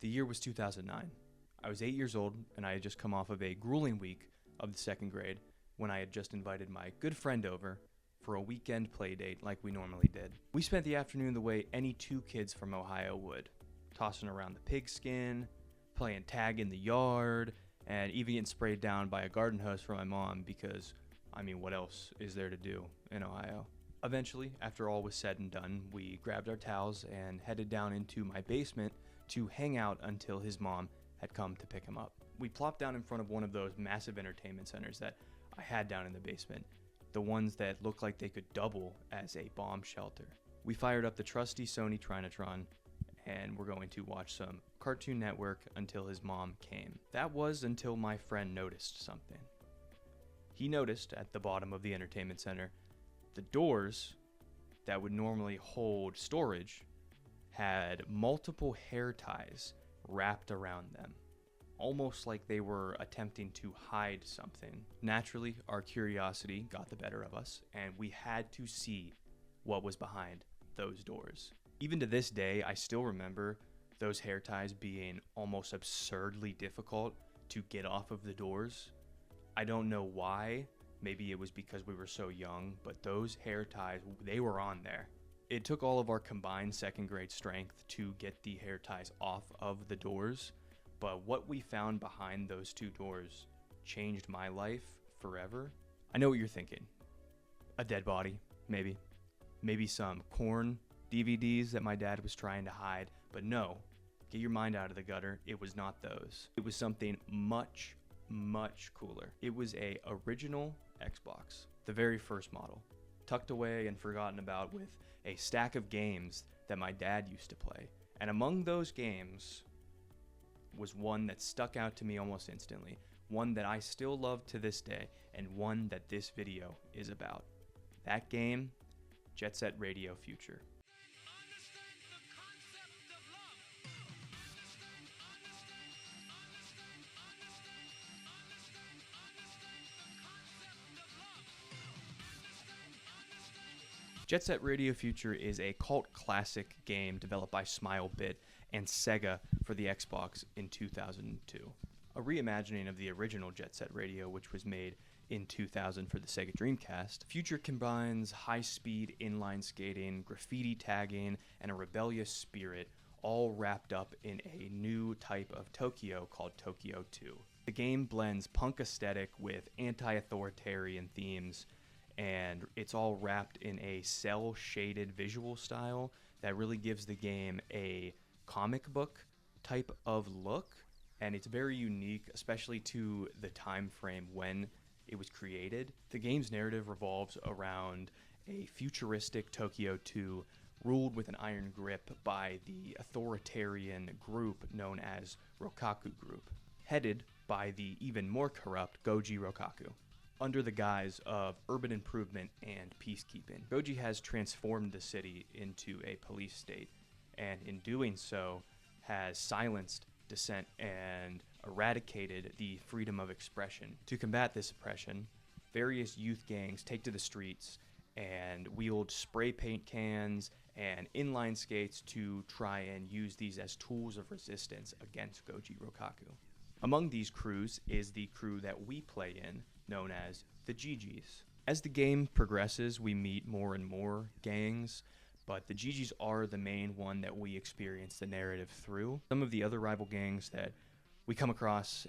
The year was 2009. I was 8 years old, and I had just come off of a grueling week of the second grade when I had just invited my good friend over for a weekend play date like we normally did. We spent the afternoon the way any two kids from Ohio would, tossing around the pigskin, playing tag in the yard, and even getting sprayed down by a garden hose from my mom because, what else is there to do in Ohio? Eventually, after all was said and done, we grabbed our towels and headed down into my basement to hang out until his mom had come to pick him up. We plopped down in front of one of those massive entertainment centers that I had down in the basement, the ones that look like they could double as a bomb shelter. We fired up the trusty Sony Trinitron, and we're going to watch some Cartoon Network until his mom came. That was until my friend noticed something. He noticed at the bottom of the entertainment center, the doors that would normally hold storage had multiple hair ties wrapped around them, almost like they were attempting to hide something. Naturally, our curiosity got the better of us, and we had to see what was behind those doors. Even to this day, I still remember those hair ties being almost absurdly difficult to get off of the doors. I don't know why. Maybe it was because we were so young, but those hair ties, they were on there. It took all of our combined second grade strength to get the hair ties off of the doors, but what we found behind those two doors changed my life forever. I know what you're thinking. A dead body, maybe. Maybe some Korn DVDs that my dad was trying to hide, but no, get your mind out of the gutter. It was not those. It was something much, much cooler. It was a original Xbox, the very first model, tucked away and forgotten about with a stack of games that my dad used to play. And among those games was one that stuck out to me almost instantly, one that I still love to this day, and one that this video is about. That game, Jet Set Radio Future. Jet Set Radio Future is a cult classic game developed by SmileBit and Sega for the Xbox in 2002. A reimagining of the original Jet Set Radio, which was made in 2000 for the Sega Dreamcast, Future combines high-speed inline skating, graffiti tagging, and a rebellious spirit, all wrapped up in a new type of Tokyo called Tokyo 2. The game blends punk aesthetic with anti-authoritarian themes, and it's all wrapped in a cel-shaded visual style that really gives the game a comic book type of look, and it's very unique, especially to the time frame when it was created. The game's narrative revolves around a futuristic Tokyo 2 ruled with an iron grip by the authoritarian group known as Rokaku Group, headed by the even more corrupt Goji Rokaku. Under the guise of urban improvement and peacekeeping, Goji has transformed the city into a police state, and in doing so has silenced dissent and eradicated the freedom of expression. To combat this oppression, various youth gangs take to the streets and wield spray paint cans and inline skates to try and use these as tools of resistance against Goji Rokaku. Among these crews is the crew that we play in, known as the GGs. As the game progresses, we meet more and more gangs, but the GGs are the main one that we experience the narrative through. Some of the other rival gangs that we come across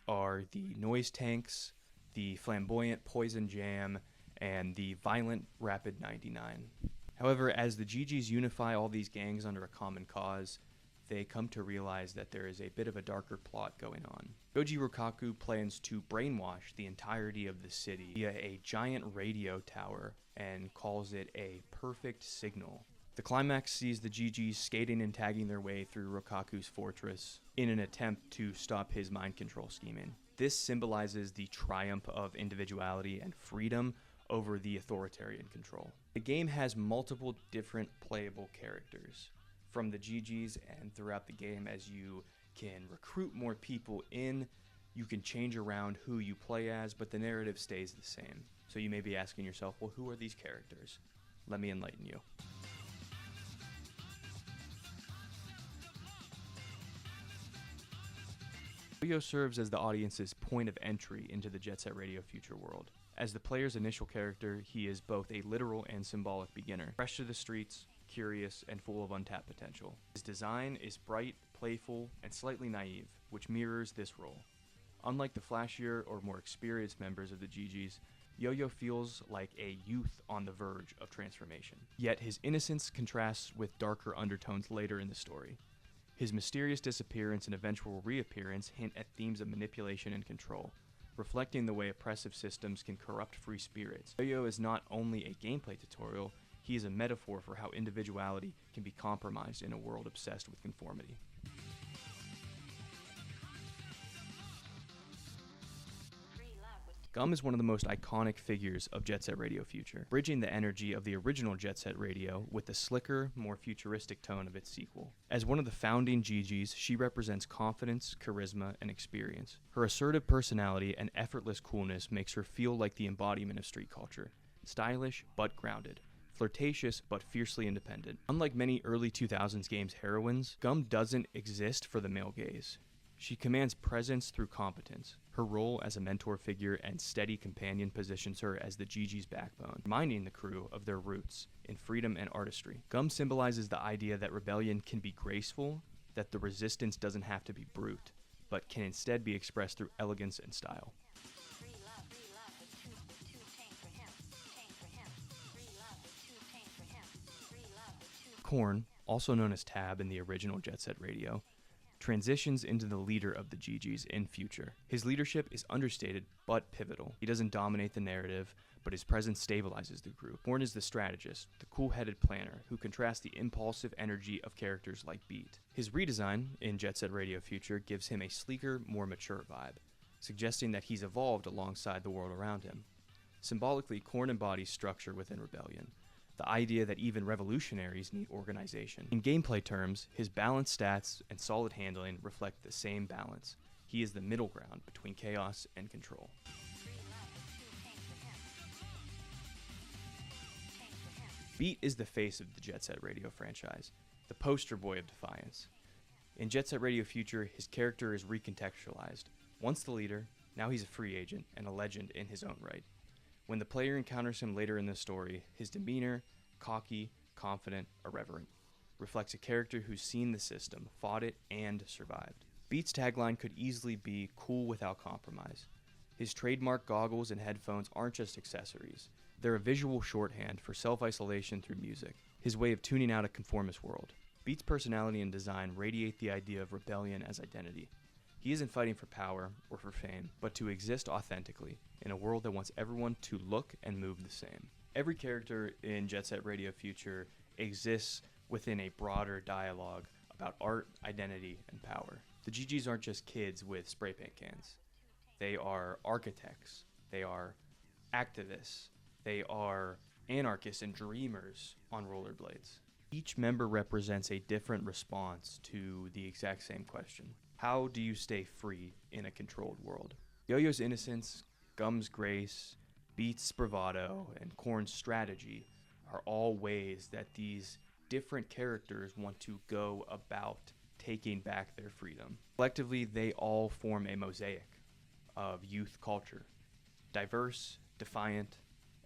are the Noise Tanks, the Flamboyant Poison Jam, and the Violent Rapid 99. However, as the GGs unify all these gangs under a common cause, they come to realize that there is a bit of a darker plot going on. Goji Rokaku plans to brainwash the entirety of the city via a giant radio tower and calls it a perfect signal. The climax sees the GGs skating and tagging their way through Rokaku's fortress in an attempt to stop his mind control scheming. This symbolizes the triumph of individuality and freedom over the authoritarian control. The game has multiple different playable characters from the GGs, and throughout the game, as you can recruit more people in, you can change around who you play as, but the narrative stays the same. So you may be asking yourself, well, who are these characters? Let me enlighten you. Yo-Yo serves as the audience's point of entry into the Jet Set Radio Future world. As the player's initial character, he is both a literal and symbolic beginner, fresh to the streets, curious, and full of untapped potential. His design is bright, playful, and slightly naive, which mirrors this role. Unlike the flashier or more experienced members of the GGs, Yo-Yo feels like a youth on the verge of transformation. Yet his innocence contrasts with darker undertones later in the story. His mysterious disappearance and eventual reappearance hint at themes of manipulation and control, reflecting the way oppressive systems can corrupt free spirits. Yo-Yo is not only a gameplay tutorial, he is a metaphor for how individuality can be compromised in a world obsessed with conformity. Gum is one of the most iconic figures of Jet Set Radio Future, bridging the energy of the original Jet Set Radio with the slicker, more futuristic tone of its sequel. As one of the founding GGs, she represents confidence, charisma, and experience. Her assertive personality and effortless coolness makes her feel like the embodiment of street culture, stylish but grounded, flirtatious but fiercely independent. Unlike many early 2000s games heroines, Gum doesn't exist for the male gaze. She commands presence through competence. Her role as a mentor figure and steady companion positions her as the GG's backbone, reminding the crew of their roots in freedom and artistry. Gum symbolizes the idea that rebellion can be graceful, that the resistance doesn't have to be brute, but can instead be expressed through elegance and style. Korn, also known as Tab in the original Jet Set Radio, transitions into the leader of the GGs in Future. His leadership is understated but pivotal. He doesn't dominate the narrative, but his presence stabilizes the group. Korn is the strategist, the cool-headed planner, who contrasts the impulsive energy of characters like Beat. His redesign in Jet Set Radio Future gives him a sleeker, more mature vibe, suggesting that he's evolved alongside the world around him. Symbolically, Korn embodies structure within rebellion, the idea that even revolutionaries need organization. In gameplay terms, his balanced stats and solid handling reflect the same balance. He is the middle ground between chaos and control. Beat is the face of the Jet Set Radio franchise, the poster boy of defiance. In Jet Set Radio Future, his character is recontextualized. Once the leader, now he's a free agent and a legend in his own right. When the player encounters him later in the story, his demeanor, cocky, confident, irreverent, reflects a character who's seen the system, fought it, and survived. Beat's tagline could easily be cool without compromise. His trademark goggles and headphones aren't just accessories. They're a visual shorthand for self-isolation through music, his way of tuning out a conformist world. Beat's personality and design radiate the idea of rebellion as identity. He isn't fighting for power or for fame, but to exist authentically in a world that wants everyone to look and move the same. Every character in Jet Set Radio Future exists within a broader dialogue about art, identity, and power. The GGs aren't just kids with spray paint cans. They are architects. They are activists. They are anarchists and dreamers on rollerblades. Each member represents a different response to the exact same question. How do you stay free in a controlled world? Yo-Yo's innocence, Gum's grace, Beat's bravado, and Korn's strategy are all ways that these different characters want to go about taking back their freedom. Collectively, they all form a mosaic of youth culture, diverse, defiant,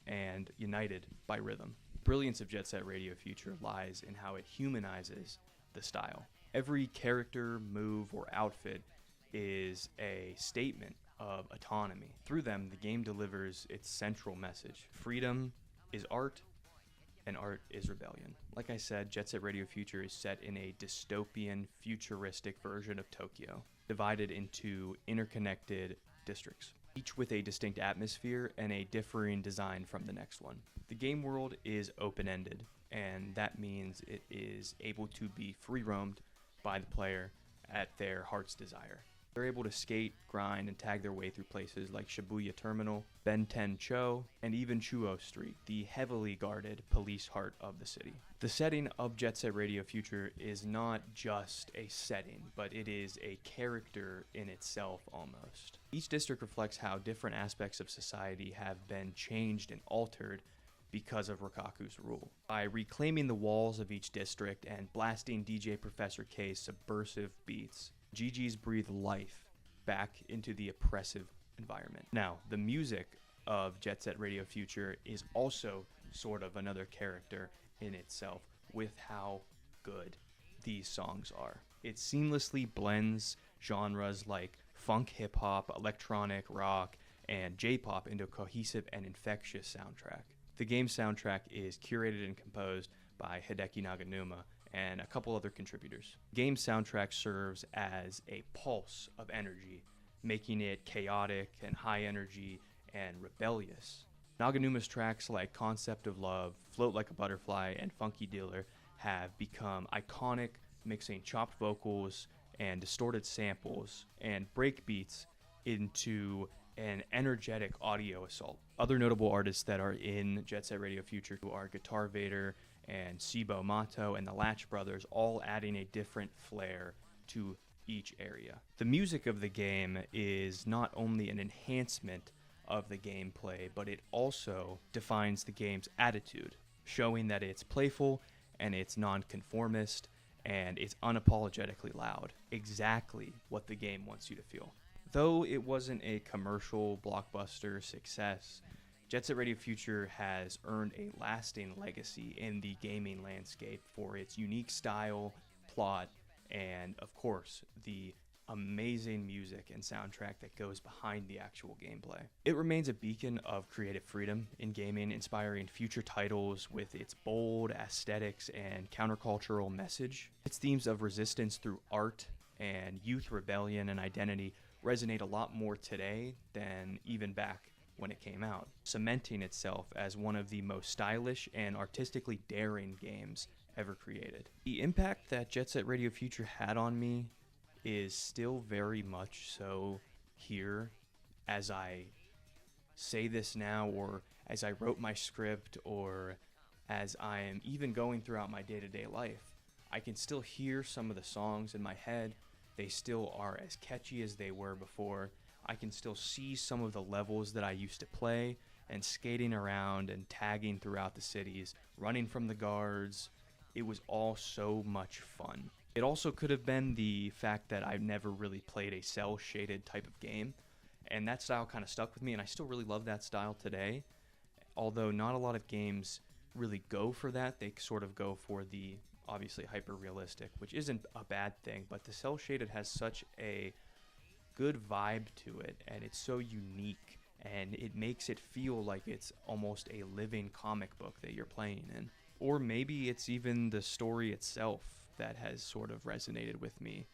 and united by rhythm. The brilliance of Jet Set Radio Future lies in how it humanizes the style. Every character, move, or outfit is a statement of autonomy. Through them, the game delivers its central message. Freedom is art, and art is rebellion. Like I said, Jet Set Radio Future is set in a dystopian, futuristic version of Tokyo, divided into interconnected districts, each with a distinct atmosphere and a differing design from the next one. The game world is open-ended, and that means it is able to be free-roamed by the player at their heart's desire. They're able to skate, grind, and tag their way through places like Shibuya Terminal, Ben-Ten-Cho, and even Chuo Street, the heavily guarded police heart of the city. The setting of Jet Set Radio Future is not just a setting, but it is a character in itself almost. Each district reflects how different aspects of society have been changed and altered because of Rikaku's rule. By reclaiming the walls of each district and blasting DJ Professor K's subversive beats, GGs breathe life back into the oppressive environment. Now, the music of Jet Set Radio Future is also sort of another character in itself with how good these songs are. It seamlessly blends genres like funk, hip-hop, electronic, rock, and J-pop into a cohesive and infectious soundtrack. The game's soundtrack is curated and composed by Hideki Naganuma and a couple other contributors. The game's soundtrack serves as a pulse of energy, making it chaotic and high energy and rebellious. Naganuma's tracks like Concept of Love, Float Like a Butterfly, and Funky Dealer have become iconic, mixing chopped vocals and distorted samples and breakbeats into an energetic audio assault. Other notable artists that are in Jet Set Radio Future are Guitar Vader and Sibo Mato and the Latch Brothers, all adding a different flair to each area. The music of the game is not only an enhancement of the gameplay, but it also defines the game's attitude, showing that it's playful and it's non-conformist and it's unapologetically loud. Exactly what the game wants you to feel. Though it wasn't a commercial blockbuster success, Jet Set Radio Future has earned a lasting legacy in the gaming landscape for its unique style, plot, and of course, the amazing music and soundtrack that goes behind the actual gameplay. It remains a beacon of creative freedom in gaming, inspiring future titles with its bold aesthetics and countercultural message. Its themes of resistance through art and youth rebellion and identity resonate a lot more today than even back when it came out, cementing itself as one of the most stylish and artistically daring games ever created. The impact that Jet Set Radio Future had on me is still very much so here as I say this now, or as I wrote my script, or as I am even going throughout my day-to-day life. I can still hear some of the songs in my head. They still are as catchy as they were before. I can still see some of the levels that I used to play, and skating around and tagging throughout the cities, running from the guards. It was all so much fun. It also could have been the fact that I've never really played a cel-shaded type of game, and that style kind of stuck with me, and I still really love that style today. Although not a lot of games really go for that. They sort of go for the obviously hyper-realistic, which isn't a bad thing, but the cel-shaded has such a good vibe to it, and it's so unique, and it makes it feel like it's almost a living comic book that you're playing in. Or maybe it's even the story itself that has sort of resonated with me.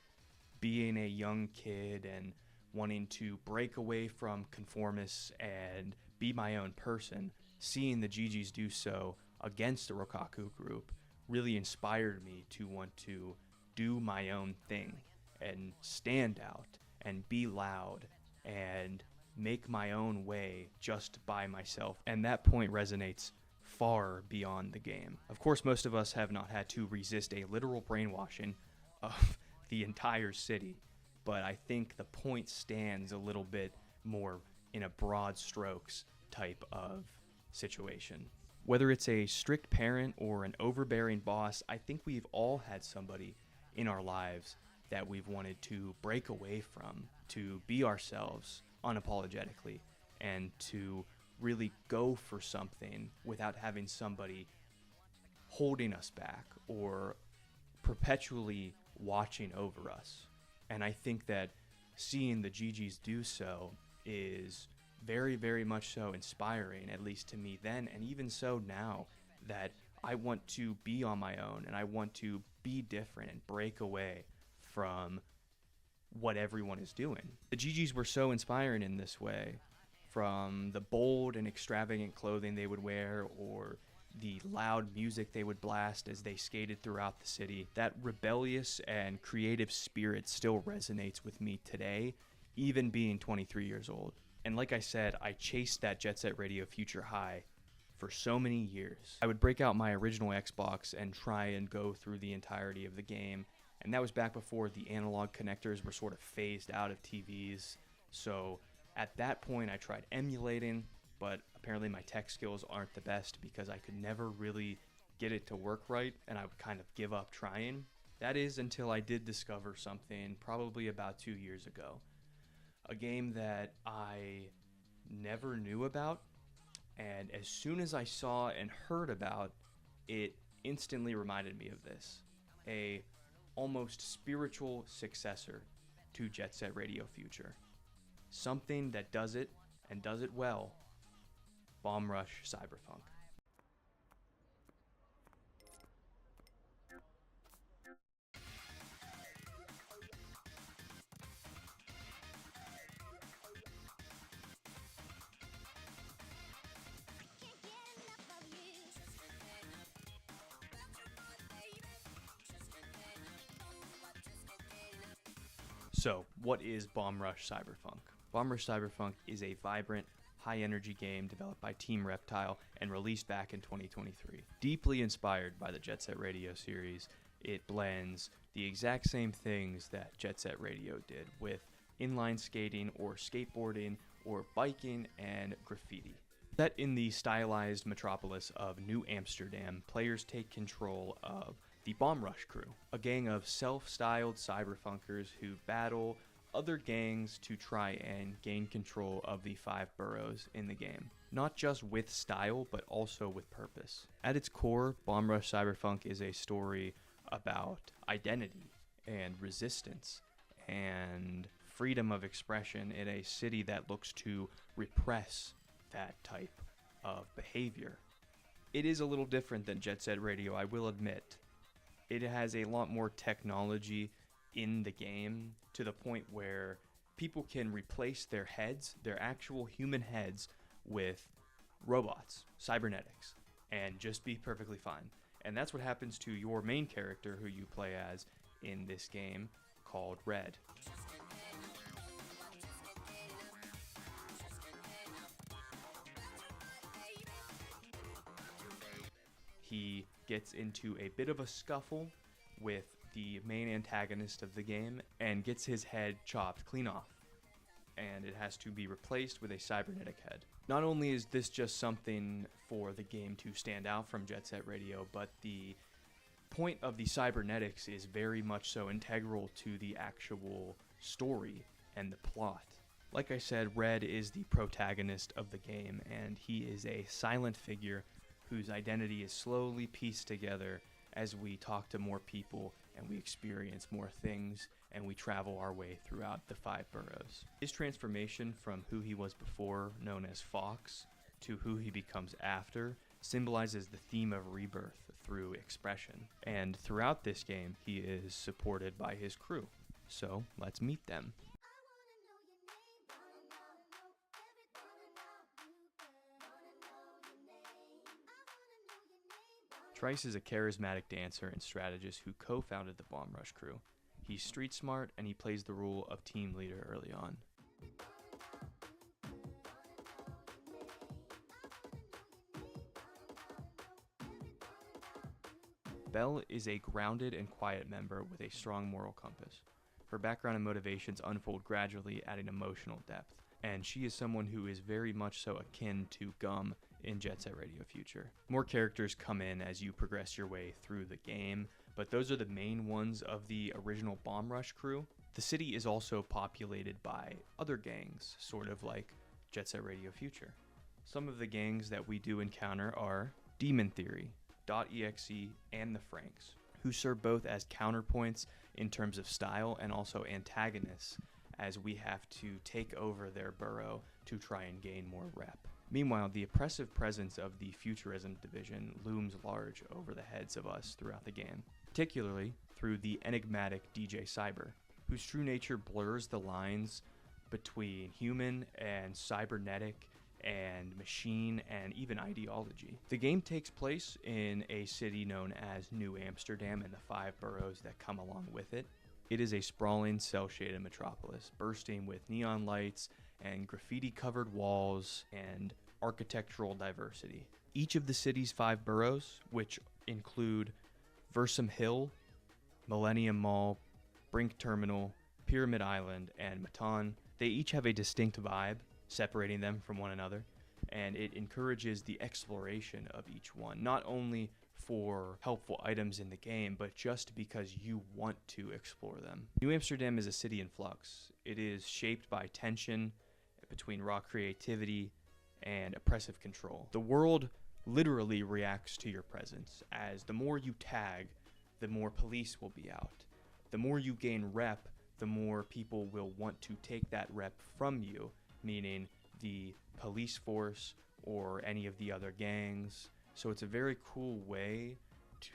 Being a young kid and wanting to break away from conformists and be my own person, seeing the GGs do so against the Rokaku group really inspired me to want to do my own thing and stand out and be loud and make my own way just by myself. And that point resonates far beyond the game. Of course, most of us have not had to resist a literal brainwashing of the entire city, but I think the point stands a little bit more in a broad strokes type of situation. Whether it's a strict parent or an overbearing boss, I think we've all had somebody in our lives that we've wanted to break away from, to be ourselves unapologetically, and to really go for something without having somebody holding us back or perpetually watching over us. And I think that seeing the GGs do so is very, very much so inspiring, at least to me then, and even so now, that I want to be on my own and I want to be different and break away from what everyone is doing. The GGs were so inspiring in this way, from the bold and extravagant clothing they would wear or the loud music they would blast as they skated throughout the city. That rebellious and creative spirit still resonates with me today, even being 23 years old. And like I said, I chased that Jet Set Radio Future high for so many years. I would break out my original Xbox and try and go through the entirety of the game, and that was back before the analog connectors were sort of phased out of TVs. So at that point, I tried emulating, but apparently my tech skills aren't the best because I could never really get it to work right, and I would kind of give up trying. That is until I did discover something probably about 2 years ago. a game that I never knew about, and as soon as I saw and heard about it, instantly reminded me of this. A almost spiritual successor to Jet Set Radio Future. Something that does it and does it well. Bomb Rush Cyberfunk. So, what is Bomb Rush Cyberfunk? Bomb Rush Cyberfunk is a vibrant, high-energy game developed by Team Reptile and released back in 2023. Deeply inspired by the Jet Set Radio series, it blends the exact same things that Jet Set Radio did with inline skating or skateboarding or biking and graffiti. Set in the stylized metropolis of New Amsterdam, players take control of the Bomb Rush crew, a gang of self-styled cyberfunkers who battle other gangs to try and gain control of the 5 boroughs in the game. Not just with style, but also with purpose. At its core, Bomb Rush Cyberfunk is a story about identity and resistance and freedom of expression in a city that looks to repress that type of behavior. It is a little different than Jet Set Radio, I will admit. It has a lot more technology in the game to the point where people can replace their heads, their actual human heads, with robots, cybernetics, and just be perfectly fine. And that's what happens to your main character who you play as in this game called Red. He gets into a bit of a scuffle with the main antagonist of the game and gets his head chopped clean off. And it has to be replaced with a cybernetic head. Not only is this just something for the game to stand out from Jet Set Radio, but the point of the cybernetics is very much so integral to the actual story and the plot. Like I said, Red is the protagonist of the game, and he is a silent figure whose identity is slowly pieced together as we talk to more people and we experience more things and we travel our way throughout the 5 boroughs. His transformation from who he was before, known as Fox, to who he becomes after symbolizes the theme of rebirth through expression. And throughout this game, he is supported by his crew. So let's meet them. Trice is a charismatic dancer and strategist who co-founded the Bomb Rush crew. He's street smart and he plays the role of team leader early on. Belle is a grounded and quiet member with a strong moral compass. Her background and motivations unfold gradually, adding emotional depth, and she is someone who is very much so akin to Gum in Jet Set Radio Future. More characters come in as you progress your way through the game, but those are the main ones of the original Bomb Rush crew. The city is also populated by other gangs, sort of like Jet Set Radio Future. Some of the gangs that we do encounter are Demon Theory, .exe, and the Franks, who serve both as counterpoints in terms of style and also antagonists as we have to take over their borough to try and gain more rep. Meanwhile, the oppressive presence of the Futurism division looms large over the heads of us throughout the game, particularly through the enigmatic DJ Cyber, whose true nature blurs the lines between human and cybernetic and machine and even ideology. The game takes place in a city known as New Amsterdam and the 5 boroughs that come along with it. It is a sprawling, cel-shaded metropolis, bursting with neon lights and graffiti-covered walls and architectural diversity. Each of the city's 5 boroughs, which include Versum Hill, Millennium Mall, Brink Terminal, Pyramid Island, and Matan, they each have a distinct vibe, separating them from one another, and it encourages the exploration of each one, not only for helpful items in the game, but just because you want to explore them. New Amsterdam is a city in flux. It is shaped by tension between raw creativity and oppressive control. The world literally reacts to your presence, as the more you tag, the more police will be out. The more you gain rep, the more people will want to take that rep from you, meaning the police force or any of the other gangs. So it's a very cool way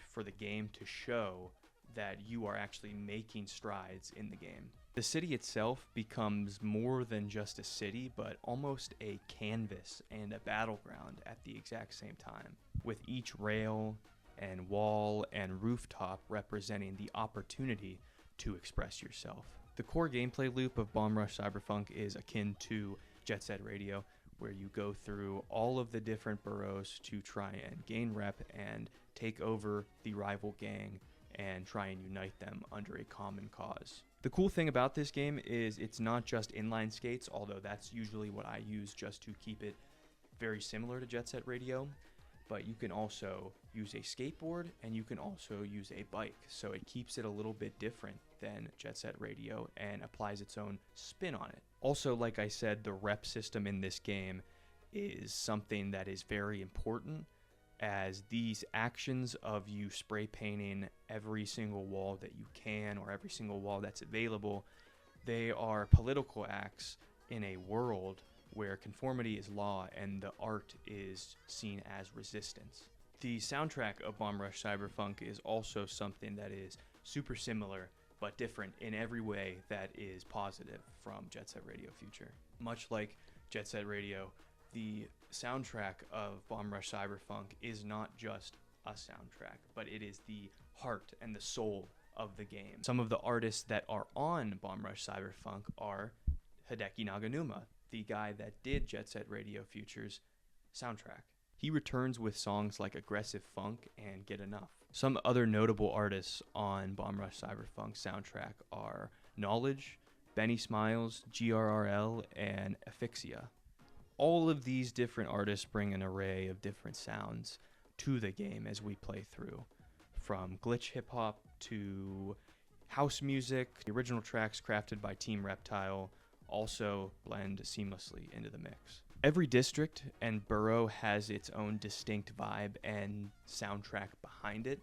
for the game to show that you are actually making strides in the game. The city itself becomes more than just a city, but almost a canvas and a battleground at the exact same time, with each rail and wall and rooftop representing the opportunity to express yourself. The core gameplay loop of Bomb Rush Cyberfunk is akin to Jet Set Radio, where you go through all of the different boroughs to try and gain rep and take over the rival gang and try and unite them under a common cause. The cool thing about this game is it's not just inline skates, although that's usually what I use just to keep it very similar to Jet Set Radio, but you can also use a skateboard and you can also use a bike, so it keeps it a little bit different than Jet Set Radio and applies its own spin on it. Also, like I said, the rep system in this game is something that is very important, as these actions of you spray painting every single wall that you can or every single wall that's available, they are political acts in a world where conformity is law and the art is seen as resistance. The soundtrack of Bomb Rush Cyberfunk is also something that is super similar but different in every way that is positive from Jet Set Radio Future. Much like Jet Set Radio, the soundtrack of Bomb Rush Cyberfunk is not just a soundtrack, but it is the heart and the soul of the game. Some of the artists that are on Bomb Rush Cyberfunk are Hideki Naganuma, the guy that did Jet Set Radio Future's soundtrack. He returns with songs like Aggressive Funk and Get Enough. Some other notable artists on Bomb Rush Cyberfunk soundtrack are Knowledge, Benny Smiles, GRRL, and Asphyxia. All of these different artists bring an array of different sounds to the game as we play through, from glitch hip-hop to house music. The original tracks crafted by Team Reptile also blend seamlessly into the mix. Every district and borough has its own distinct vibe and soundtrack behind it,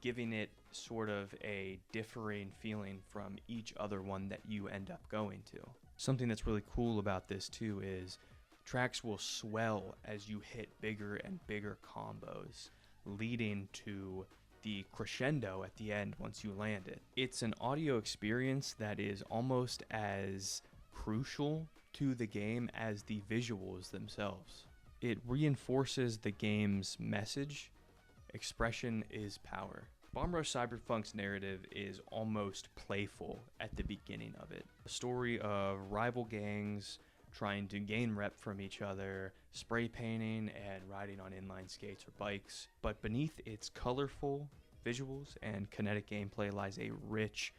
giving it sort of a differing feeling from each other one that you end up going to. Something that's really cool about this too is tracks will swell as you hit bigger and bigger combos, leading to the crescendo at the end once you land it. It's an audio experience that is almost as crucial to the game as the visuals themselves. It reinforces the game's message: expression is power. Bomb Rush Cyberfunk's narrative is almost playful at the beginning of it. A story of rival gangs trying to gain rep from each other, spray painting and riding on inline skates or bikes. But beneath its colorful visuals and kinetic gameplay lies a rich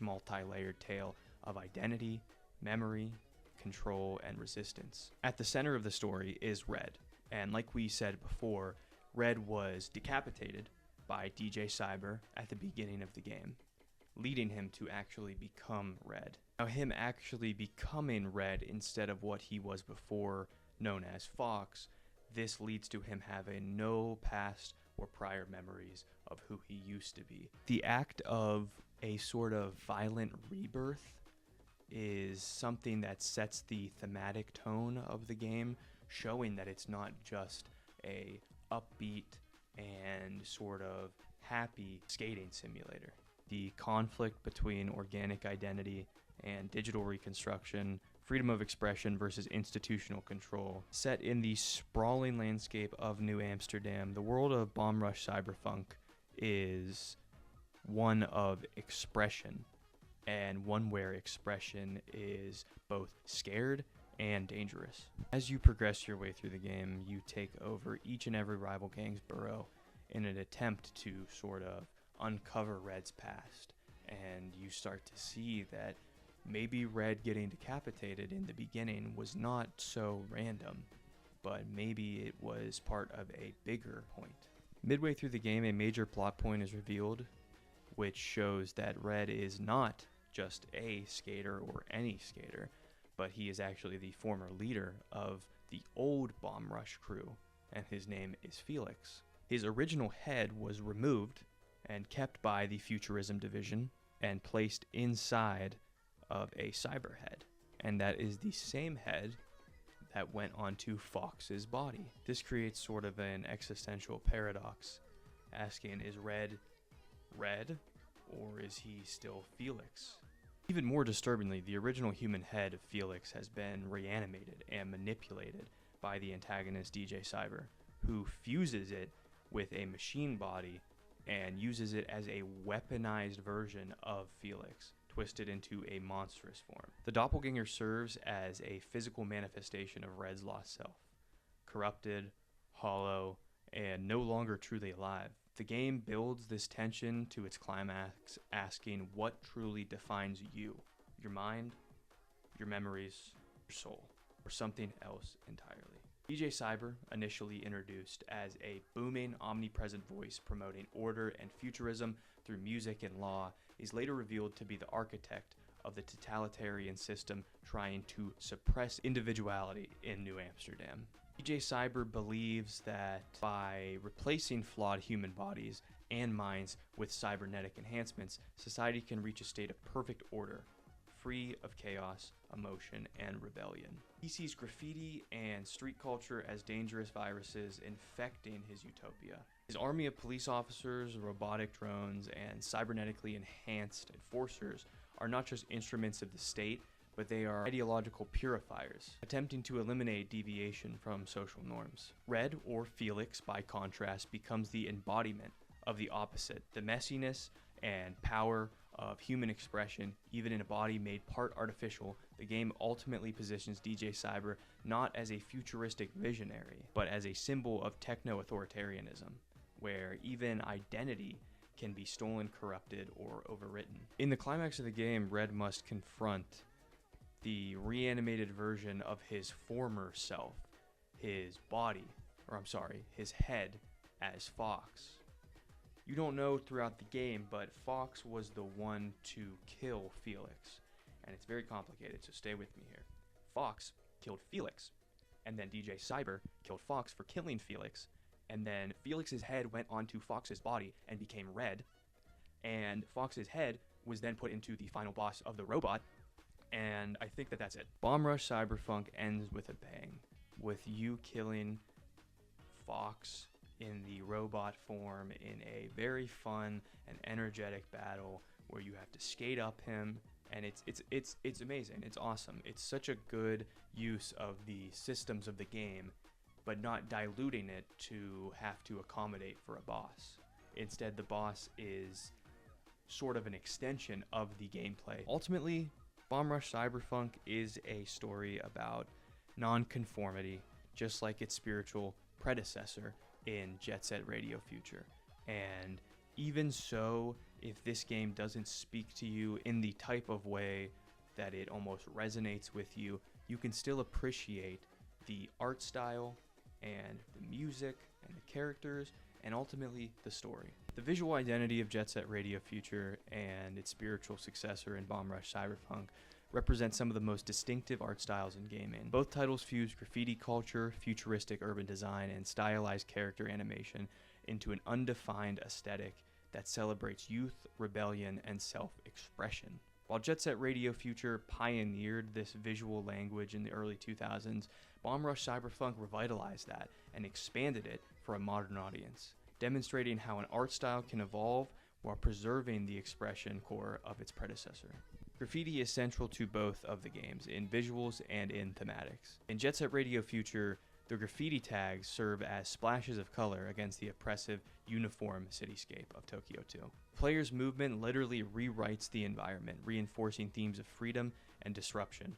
multi-layered tale of identity, memory, control, and resistance. At the center of the story is Red, and like we said before, Red was decapitated by DJ Cyber at the beginning of the game, leading him to actually become Red. Now, him actually becoming Red instead of what he was before, known as Fox, this leads to him having no past or prior memories of who he used to be. The act of a sort of violent rebirth is something that sets the thematic tone of the game, showing that it's not just a upbeat and sort of happy skating simulator. The conflict between organic identity and digital reconstruction, freedom of expression versus institutional control. Set in the sprawling landscape of New Amsterdam, the world of Bomb Rush Cyberfunk is one of expression, and one where expression is both scared and dangerous. As you progress your way through the game, you take over each and every rival gang's borough in an attempt to sort of uncover Red's past, and you start to see that maybe Red getting decapitated in the beginning was not so random, but maybe it was part of a bigger point. Midway through the game, a major plot point is revealed, which shows that Red is not just a skater or any skater, but he is actually the former leader of the old Bomb Rush crew, and his name is Felix. His original head was removed and kept by the Futurism Division and placed inside of a cyber head, and that is the same head that went onto Fox's body. This creates sort of an existential paradox, asking, is Red, or is he still Felix? Even more disturbingly, the original human head of Felix has been reanimated and manipulated by the antagonist DJ Cyber, who fuses it with a machine body and uses it as a weaponized version of Felix, twisted into a monstrous form. The doppelganger serves as a physical manifestation of Red's lost self, corrupted, hollow, and no longer truly alive. The game builds this tension to its climax, asking what truly defines you: your mind, your memories, your soul, or something else entirely. DJ Cyber, initially introduced as a booming, omnipresent voice promoting order and futurism through music and law, is later revealed to be the architect of the totalitarian system trying to suppress individuality in New Amsterdam. DJ Cyber believes that by replacing flawed human bodies and minds with cybernetic enhancements, society can reach a state of perfect order, free of chaos, emotion, and rebellion. He sees graffiti and street culture as dangerous viruses infecting his utopia. His army of police officers, robotic drones, and cybernetically enhanced enforcers are not just instruments of the state, but they are ideological purifiers, attempting to eliminate deviation from social norms. Red, or Felix, by contrast, becomes the embodiment of the opposite, the messiness and power of human expression, even in a body made part artificial. The game ultimately positions DJ Cyber not as a futuristic visionary, but as a symbol of techno-authoritarianism, where even identity can be stolen, corrupted, or overwritten. In the climax of the game, Red must confront the reanimated version of his former self, his head as Fox. You don't know throughout the game, but Fox was the one to kill Felix, and it's very complicated, so stay with me here. Fox killed Felix, and then DJ Cyber killed Fox for killing Felix, and then Felix's head went onto Fox's body and became Red, and Fox's head was then put into the final boss of the robot, and I think that's it. Bomb Rush Cyberfunk ends with a bang, with you killing Fox in the robot form in a very fun and energetic battle where you have to skate up him, and it's amazing. It's awesome. It's such a good use of the systems of the game, but not diluting it to have to accommodate for a boss. Instead, the boss is sort of an extension of the gameplay. Ultimately, Bomb Rush Cyberfunk is a story about non-conformity, just like its spiritual predecessor in Jet Set Radio Future. And even so, if this game doesn't speak to you in the type of way that it almost resonates with you, you can still appreciate the art style and the music and the characters and ultimately the story. The visual identity of Jet Set Radio Future and its spiritual successor in Bomb Rush Cyberpunk represent some of the most distinctive art styles in gaming. Both titles fuse graffiti culture, futuristic urban design, and stylized character animation into an undefined aesthetic that celebrates youth, rebellion, and self-expression. While Jet Set Radio Future pioneered this visual language in the early 2000s, Bomb Rush Cyberpunk revitalized that and expanded it for a modern audience, demonstrating how an art style can evolve while preserving the expression core of its predecessor. Graffiti is central to both of the games, in visuals and in thematics. In Jet Set Radio Future, the graffiti tags serve as splashes of color against the oppressive, uniform cityscape of Tokyo 2. Players' movement literally rewrites the environment, reinforcing themes of freedom and disruption.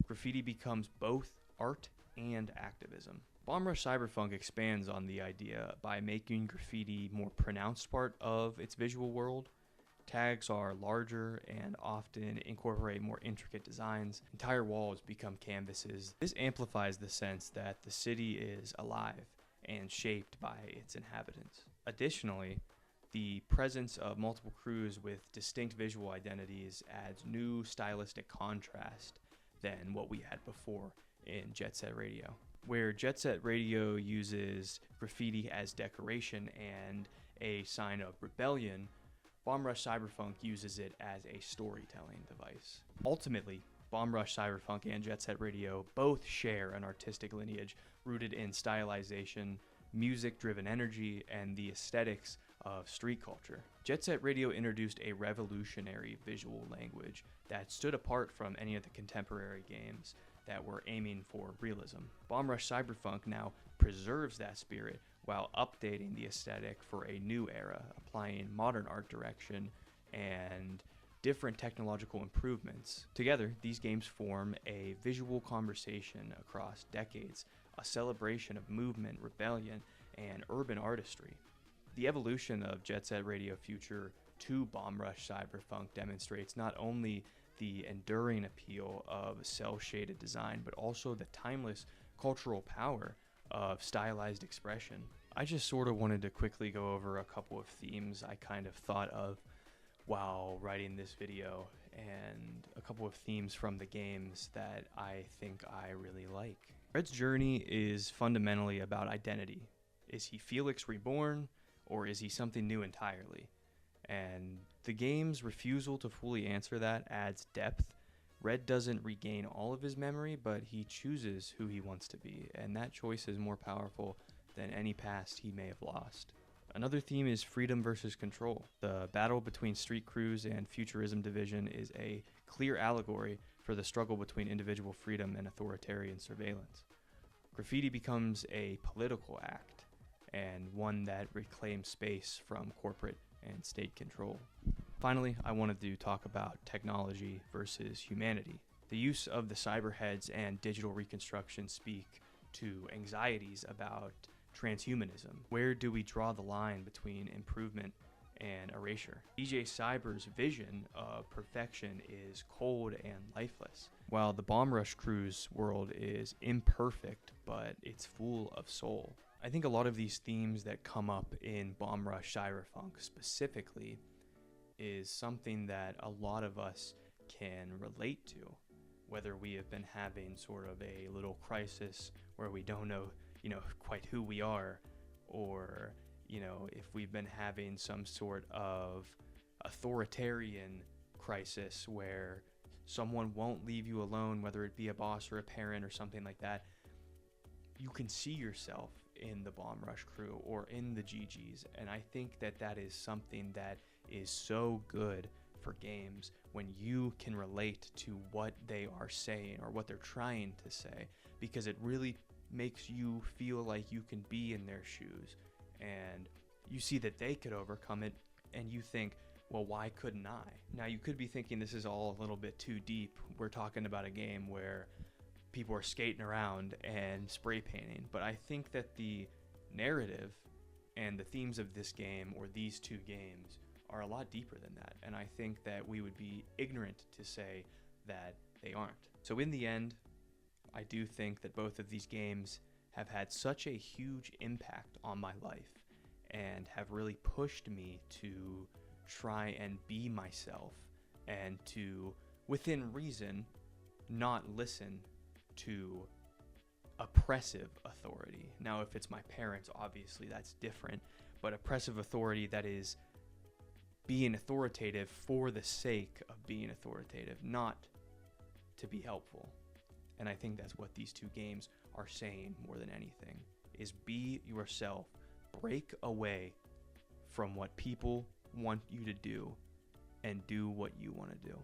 Graffiti becomes both art and activism. Bomb Rush Cyberpunk expands on the idea by making graffiti more pronounced part of its visual world. Tags are larger and often incorporate more intricate designs. Entire walls become canvases. This amplifies the sense that the city is alive and shaped by its inhabitants. Additionally, the presence of multiple crews with distinct visual identities adds new stylistic contrast than what we had before in Jet Set Radio. Where Jet Set Radio uses graffiti as decoration and a sign of rebellion, Bomb Rush Cyberfunk uses it as a storytelling device. Ultimately, Bomb Rush Cyberfunk and Jet Set Radio both share an artistic lineage rooted in stylization, music-driven energy, and the aesthetics of street culture. Jet Set Radio introduced a revolutionary visual language that stood apart from any of the contemporary games that were aiming for realism. Bomb Rush Cyberfunk now preserves that spirit while updating the aesthetic for a new era, applying modern art direction and different technological improvements. Together, these games form a visual conversation across decades, a celebration of movement, rebellion, and urban artistry. The evolution of Jet Set Radio Future to Bomb Rush Cyberfunk demonstrates not only the enduring appeal of cel-shaded design, but also the timeless cultural power of stylized expression. I just sort of wanted to quickly go over a couple of themes I kind of thought of while writing this video, and a couple of themes from the games that I think I really like. Red's journey is fundamentally about identity. Is he Felix reborn, or is he something new entirely? And the game's refusal to fully answer that adds depth. Red doesn't regain all of his memory, but he chooses who he wants to be, and that choice is more powerful than any past he may have lost. Another theme is freedom versus control. The battle between Street Crews and Futurism Division is a clear allegory for the struggle between individual freedom and authoritarian surveillance. Graffiti becomes a political act, and one that reclaims space from corporate and state control. Finally, I wanted to talk about technology versus humanity. The use of the cyberheads and digital reconstruction speak to anxieties about transhumanism. Where do we draw the line between improvement and erasure? DJ Cyber's vision of perfection is cold and lifeless, while the Bomb Rush crew's world is imperfect, but it's full of soul. I think a lot of these themes that come up in Bomb Rush Cyberfunk specifically is something that a lot of us can relate to, whether we have been having sort of a little crisis where we don't know, quite who we are, or, if we've been having some sort of authoritarian crisis where someone won't leave you alone, whether it be a boss or a parent or something like that. You can see yourself in the Bomb Rush crew or in the GGs, and I think that that is something that is so good for games when you can relate to what they are saying or what they're trying to say, because it really makes you feel like you can be in their shoes, and you see that they could overcome it, and you think, well, why couldn't I? Now, you could be thinking this is all a little bit too deep. We're talking about a game where people are skating around and spray painting, but I think that the narrative and the themes of this game, or these two games, are a lot deeper than that, and I think that we would be ignorant to say that they aren't. So in the end, I do think that both of these games have had such a huge impact on my life and have really pushed me to try and be myself and to, within reason, not listen to oppressive authority. Now, if it's my parents, obviously that's different, but oppressive authority that is being authoritative for the sake of being authoritative, not to be helpful. And I think that's what these two games are saying more than anything, is be yourself, break away from what people want you to do, and do what you want to do.